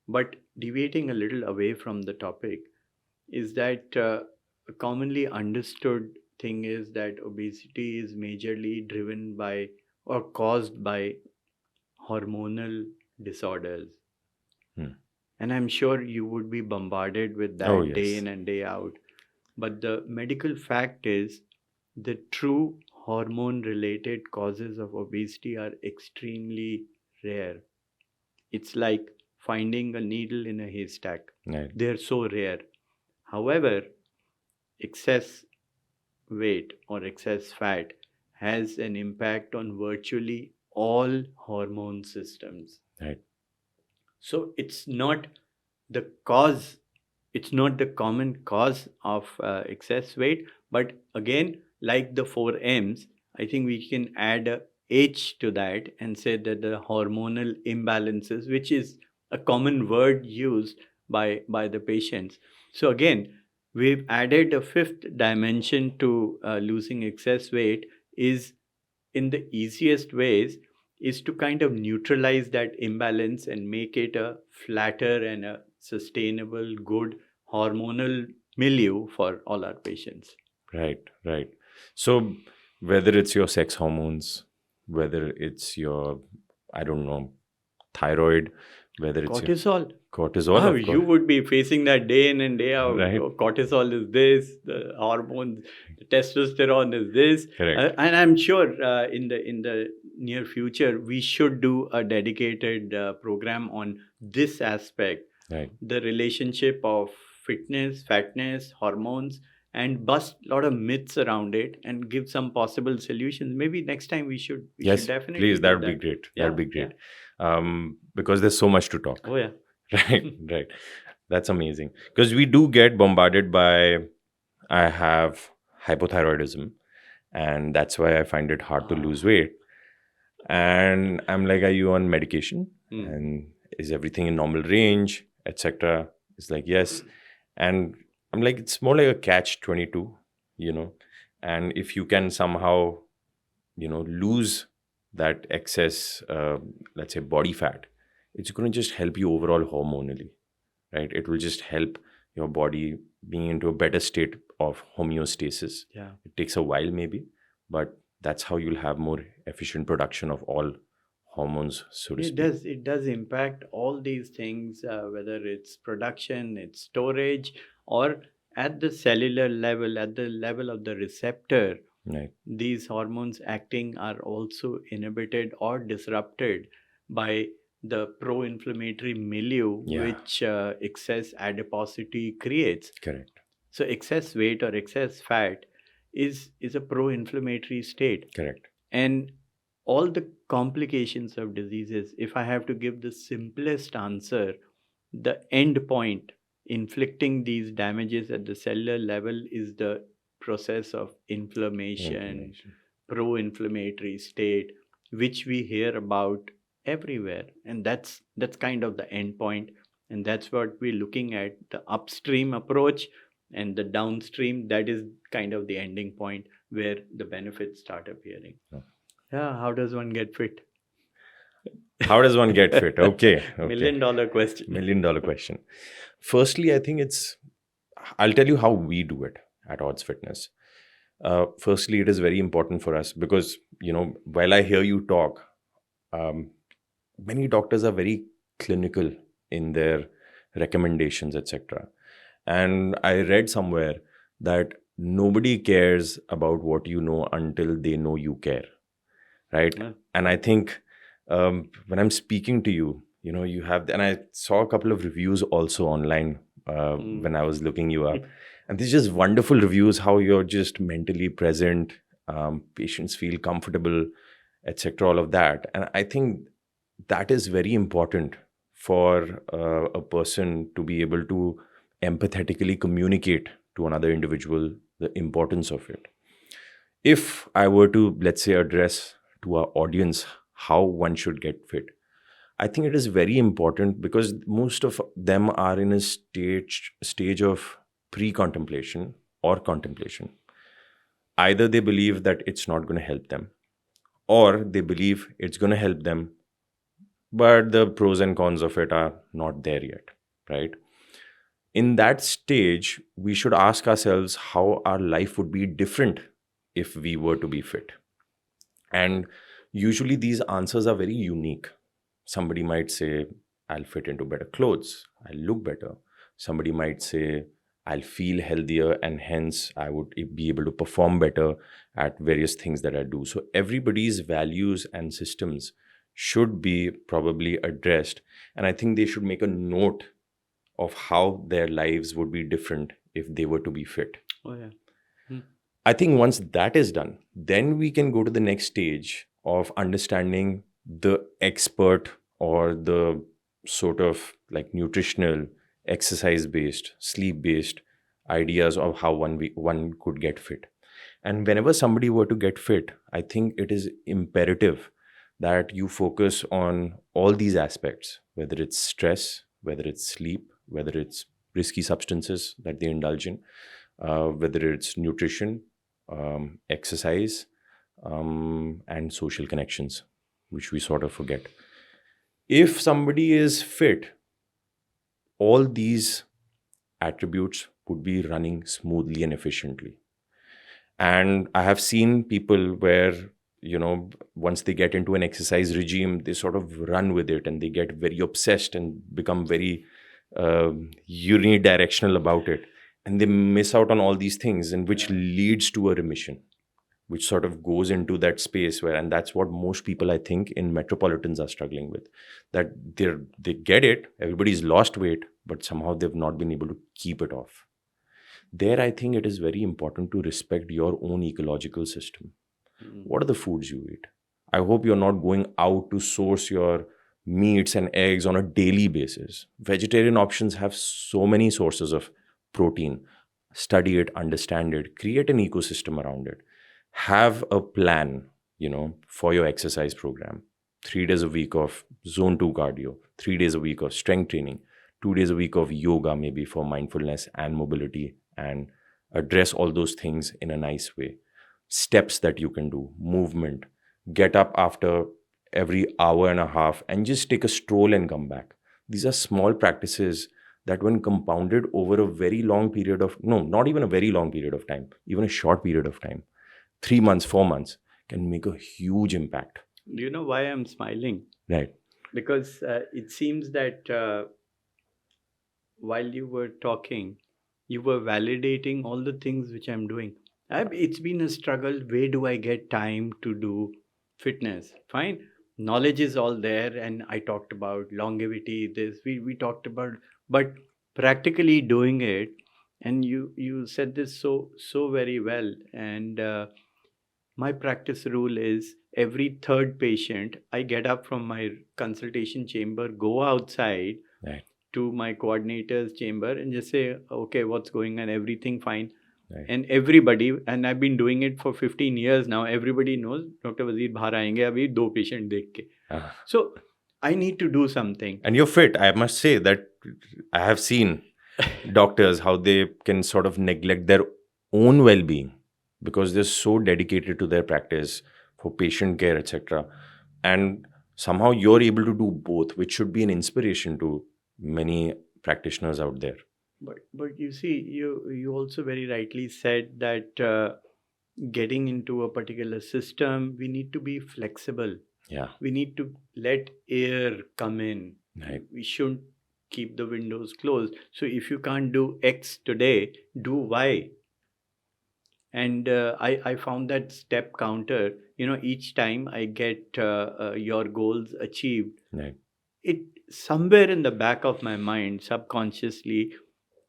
But deviating a little away from the topic is that a commonly understood thing is that obesity is majorly driven by or caused by hormonal disorders. And I'm sure you would be bombarded with that Oh, yes. day in and day out. But the medical fact is the true hormone related causes of obesity are extremely rare. It's like finding a needle in a haystack. Right. They're so rare. However, excess weight or excess fat has an impact on virtually all hormone systems. Right. So it's not the cause, it's not the common cause of excess weight, but again, like the 4 M's, I think we can add a H to that and say that the hormonal imbalances, which is a common word used by the patients. So again, we've added a fifth dimension to losing excess weight is in the easiest ways is to kind of neutralize that imbalance and make it a flatter and a sustainable, good hormonal milieu for all our patients. Right, right. So whether it's your sex hormones, whether it's your, I don't know, thyroid, whether it's Cortisol. cortisol, Oh, of you course. would be facing that day in and day out. Right. Oh, cortisol is this, the hormones, the testosterone is this, Correct. and I'm sure in the near future we should do a dedicated program on this aspect, Right. the relationship of fitness, fatness, hormones, and bust a lot of myths around it and give some possible solutions. Maybe next time we should Yes, definitely please. do That would be that. great. Yeah, That'd be great. Because there's so much to talk. Oh yeah. Right. Right. That's amazing. Because we do get bombarded by, I have hypothyroidism, and that's why I find it hard to lose weight. And I'm like, are you on medication? And is everything in normal range, etc.? It's like, yes. And I'm like, it's more like a catch-22, you know. And if you can somehow, lose that excess, let's say, body fat, it's going to just help you overall hormonally, right? It will just help your body being into a better state of homeostasis. Yeah. It takes a while maybe, but that's how you'll have more efficient production of all hormones, so to It speak. does. It does impact all these things, whether it's production, it's storage, or at the cellular level, at the level of the receptor. Right. These hormones acting are also inhibited or disrupted by the pro-inflammatory milieu, Yeah. which excess adiposity creates. Correct. So excess weight or excess fat is a pro-inflammatory state. Correct. And all the complications of diseases, if I have to give the simplest answer, the end point inflicting these damages at the cellular level is the process of inflammation, pro-inflammatory state, which we hear about everywhere. And that's kind of the end point. And that's what we're looking at, the upstream approach, and the downstream, that is kind of the ending point where the benefits start appearing. Yeah, how does one get fit? How does one get fit? Okay. $1 million question. $1 million question. Firstly, I think I'll tell you how we do it at Odds Fitness. Firstly, it is very important for us because, while I hear you talk, many doctors are very clinical in their recommendations, etc. And I read somewhere that nobody cares about what you know until they know you care, right? Yeah. And I think when I'm speaking to you, you have, and I saw a couple of reviews also online when I was looking you up. And these just wonderful reviews, how you're just mentally present, patients feel comfortable, etc., all of that. And I think that is very important for a person to be able to empathetically communicate to another individual the importance of it. If I were to, let's say, address to our audience how one should get fit, I think it is very important because most of them are in a stage of pre-contemplation or contemplation. Either they believe that it's not going to help them, or they believe it's going to help them, but the pros and cons of it are not there yet, right? In that stage, we should ask ourselves how our life would be different if we were to be fit. And usually these answers are very unique. Somebody might say, I'll fit into better clothes, I'll look better. Somebody might say, I'll feel healthier and hence I would be able to perform better at various things that I do. So everybody's values and systems should be probably addressed. And I think they should make a note of how their lives would be different if they were to be fit. Oh, yeah. I think once that is done, then we can go to the next stage of understanding the expert or the sort of like nutritional, exercise-based, sleep-based ideas of how one could get fit. And whenever somebody were to get fit, I think it is imperative that you focus on all these aspects, whether it's stress, whether it's sleep, whether it's risky substances that they indulge in, whether it's nutrition, exercise, and social connections, which we sort of forget. If somebody is fit, all these attributes would be running smoothly and efficiently. And I have seen people where once they get into an exercise regime, they sort of run with it and they get very obsessed and become very unidirectional about it. And they miss out on all these things, and which leads to a remission, which sort of goes into that space where, and that's what most people, I think, in metropolitans are struggling with, that they get it, everybody's lost weight, but somehow they've not been able to keep it off. There, I think it is very important to respect your own ecological system. What are the foods you eat? I hope you're not going out to source your meats and eggs on a daily basis. Vegetarian options have so many sources of protein. Study it, understand it, create an ecosystem around it. Have a plan, for your exercise program. 3 days a week of zone 2 cardio, 3 days a week of strength training, 2 days a week of yoga, maybe for mindfulness and mobility, and address all those things in a nice way. Steps that you can do, movement, get up after every hour and a half and just take a stroll and come back. These are small practices that when compounded over a very long period of, no, not even a very long period of time, even a short period of time, 3 months, 4 months, can make a huge impact. Do you know why I'm smiling? Right. Because it seems that while you were talking, you were validating all the things which I'm doing. It's been a struggle. Where do I get time to do fitness? Fine. Knowledge is all there. And I talked about longevity, this, we talked about, but practically doing it. And you said this so very well. And my practice rule is every third patient, I get up from my consultation chamber, go outside Right. to my coordinator's chamber and just say, okay, what's going on? Everything fine. Right. And everybody, and I've been doing it for 15 years now, everybody knows, Dr. Wasir bahar aayenge abhi 2 patient dekh ke. So I need to do something. And you're fit. I must say that I have seen doctors, how they can sort of neglect their own well-being because they're so dedicated to their practice for patient care, etc. And somehow you're able to do both, which should be an inspiration to many practitioners out there. But you see, you also very rightly said that getting into a particular system, we need to be flexible. Yeah. We need to let air come in. Right. We shouldn't keep the windows closed. So if you can't do X today, do Y. And I found that step counter, each time I get your goals achieved, Right. it somewhere in the back of my mind, subconsciously,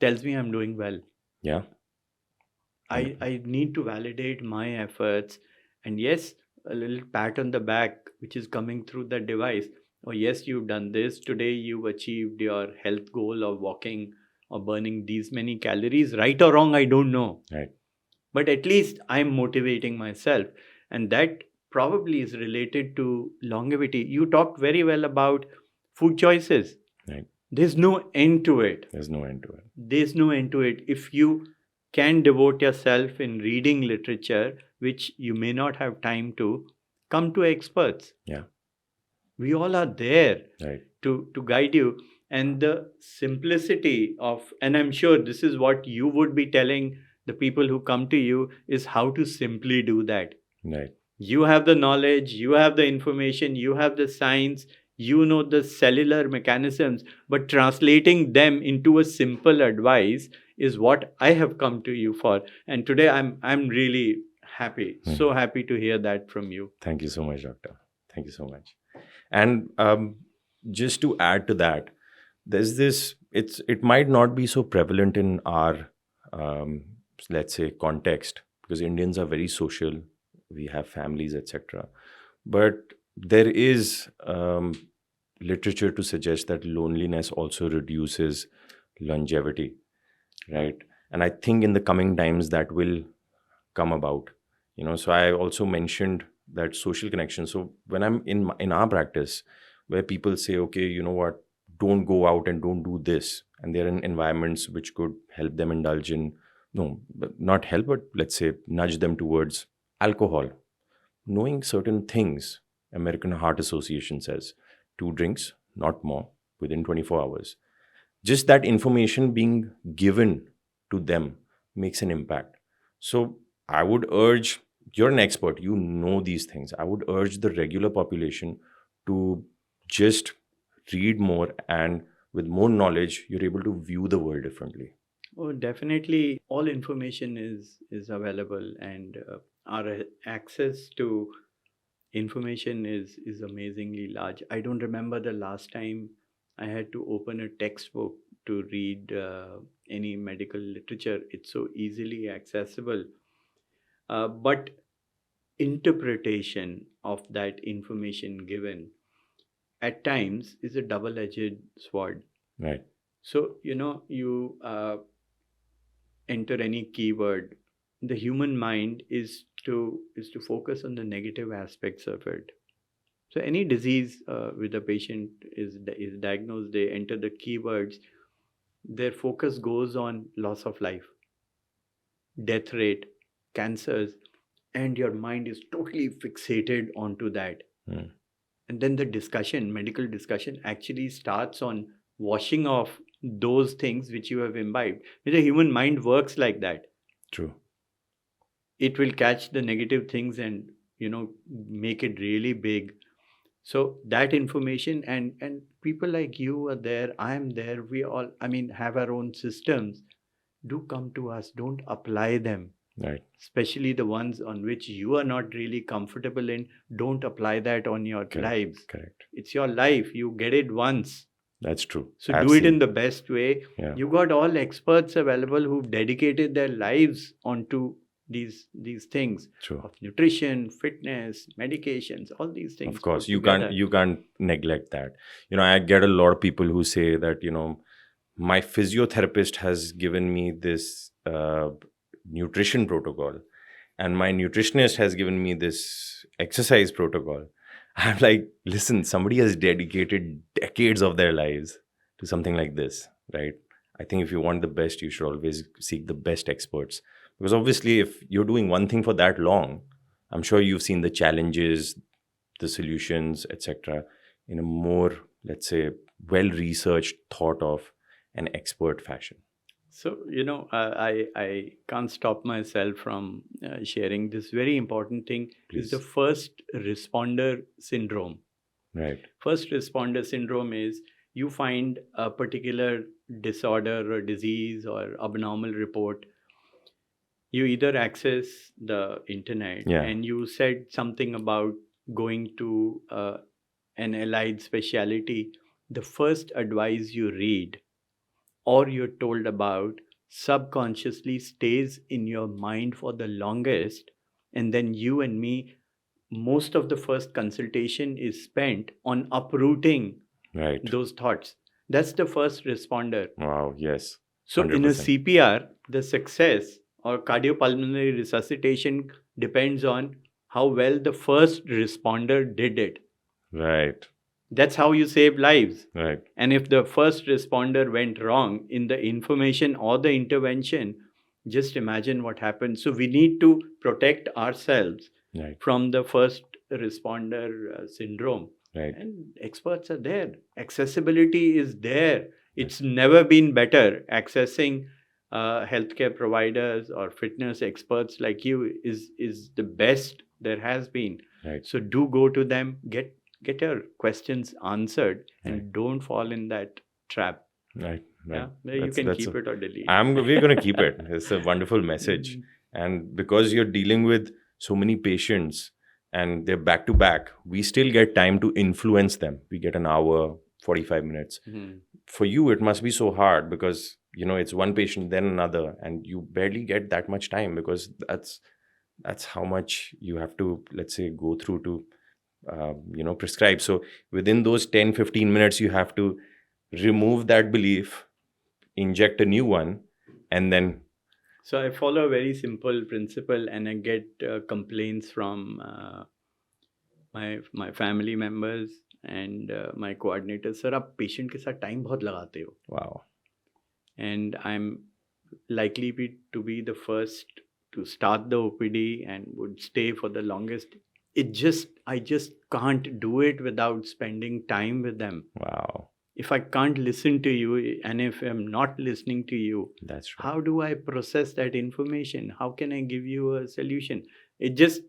tells me I'm doing well. Yeah. I need to validate my efforts. And yes, a little pat on the back, which is coming through the device. Oh, yes, you've done this. Today, you've achieved your health goal of walking or burning these many calories. Right or wrong, I don't know. Right. But at least I'm motivating myself. And that probably is related to longevity. You talked very well about food choices. Right. There's no end to it. There's no end to it. There's no end to it. If you can devote yourself in reading literature, which you may not have time to, come to experts. Yeah. We all are there Right. to guide you. And the simplicity of, and I'm sure this is what you would be telling the people who come to you, is how to simply do that. Right. You have the knowledge, you have the information, you have the science, you know the cellular mechanisms, but translating them into a simple advice is what I have come to you for. And today I'm really happy, so happy to hear that from you. Thank you so much, doctor. Thank you so much. And just to add to that, there's this, it might not be so prevalent in our, let's say, context, because Indians are very social, we have families, etc. But there is literature to suggest that loneliness also reduces longevity, right? And I think in the coming times that will come about. So I also mentioned that social connection. So when I'm in our practice, where people say, okay, you know what, don't go out and don't do this, and they're in environments which could help them indulge in, but not help, but let's say nudge them towards alcohol. Knowing certain things, American Heart Association says 2 drinks, not more, within 24 hours. Just that information being given to them makes an impact. So I would urge you're an expert, you know these things. I would urge the regular population to just read more, and with more knowledge, you're able to view the world differently. Oh, definitely. All information is available, and our access to information is amazingly large. I don't remember the last time I had to open a textbook to read any medical literature. It's so easily accessible. But interpretation of that information given at times is a double-edged sword. Right. So, you enter any keyword, the human mind is to focus on the negative aspects of it. So any disease with a patient is diagnosed, they enter the keywords, their focus goes on loss of life, death rate, cancers, and your mind is totally fixated onto that. And then the medical discussion actually starts on washing off those things which you have imbibed. The human mind works like that. True. It will catch the negative things and make it really big. So that information, and people like you are there, I am there, we all, have our own systems. Do come to us, don't apply them. Right. Especially the ones on which you are not really comfortable in. Don't apply that on your lives. Correct. It's your life, you get it once. That's true. So do it in the best way. Yeah. You got all experts available who've dedicated their lives onto these things. True. Of nutrition, fitness, medications, all these things. Of course, you can't neglect that. I get a lot of people who say that, my physiotherapist has given me this nutrition protocol, and my nutritionist has given me this exercise protocol. I'm like, listen, somebody has dedicated decades of their lives to something like this, right? I think if you want the best, you should always seek the best experts. Because obviously, if you're doing one thing for that long, I'm sure you've seen the challenges, the solutions, etc., in a more, let's say, well-researched, thought of, an expert fashion. So, I can't stop myself from sharing this very important thing. Please. Is the first responder syndrome. Right. First responder syndrome is you find a particular disorder or disease or abnormal report. You either access the internet and you said something about going to an allied specialty. The first advice you read or you're told about subconsciously stays in your mind for the longest. And then you and me, most of the first consultation is spent on uprooting those thoughts. That's the first responder. Wow, yes. So 100%. In a CPR, the success or cardiopulmonary resuscitation depends on how well the first responder did it. Right. That's how you save lives. Right. And if the first responder went wrong in the information or the intervention, just imagine what happens. So we need to protect ourselves from the first responder syndrome. Right. And experts are there. Accessibility is there. It's never been better. Accessing healthcare providers or fitness experts like you is the best there has been. Right. So do go to them, get your questions answered, and don't fall in that trap. Right. Yeah? You can keep it or delete. We're going to keep it. It's a wonderful message. And because you're dealing with so many patients and they're back to back, we still get time to influence them. We get an hour, 45 minutes. For you, it must be so hard because, it's one patient, then another, and you barely get that much time because that's how much you have to, let's say, go through to prescribe. So within those 10-15 minutes, you have to remove that belief, inject a new one, and then. So I follow a very simple principle, and I get complaints from my family members and my coordinators. Sir, आप patient के साथ time बहुत लगाते हो. Wow. And I'm likely to be the first to start the OPD and would stay for the longest. I just can't do it without spending time with them. Wow. if I can't listen to you, and if I'm not listening to you, That's right. how do I process that information? How can I give you a solution?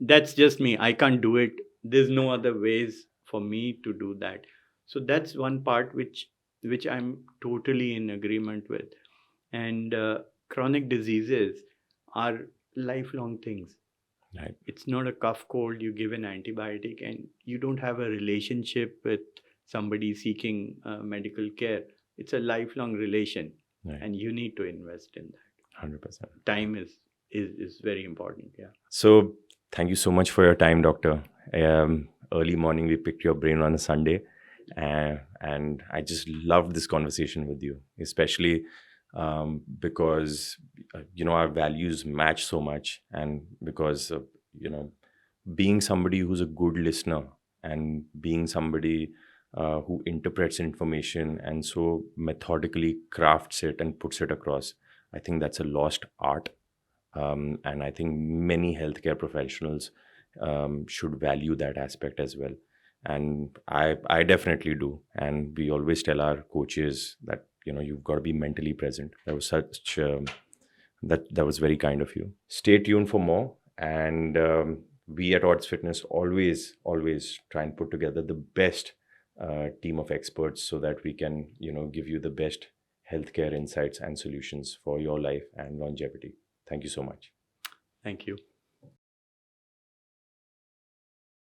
That's just me. I can't do it. There's no other ways for me to do that. So that's one part which I'm totally in agreement with. And chronic diseases are lifelong things. Right. It's not a cough cold, you give an antibiotic and you don't have a relationship with somebody seeking medical care. It's a lifelong relation, Right. and you need to invest in that. 100%. Time is very important. Yeah. So thank you so much for your time, doctor. Early morning, we picked your brain on a Sunday, and I just loved this conversation with you, especially because our values match so much, and because of being somebody who's a good listener and being somebody who interprets information and so methodically crafts it and puts it across. I think that's a lost art. And I think many healthcare professionals should value that aspect as well. And I definitely do. And we always tell our coaches that, you've got to be mentally present. That was such, that was very kind of you. Stay tuned for more. And we at Odds Fitness always try and put together the best team of experts so that we can, give you the best healthcare insights and solutions for your life and longevity. Thank you so much. Thank you.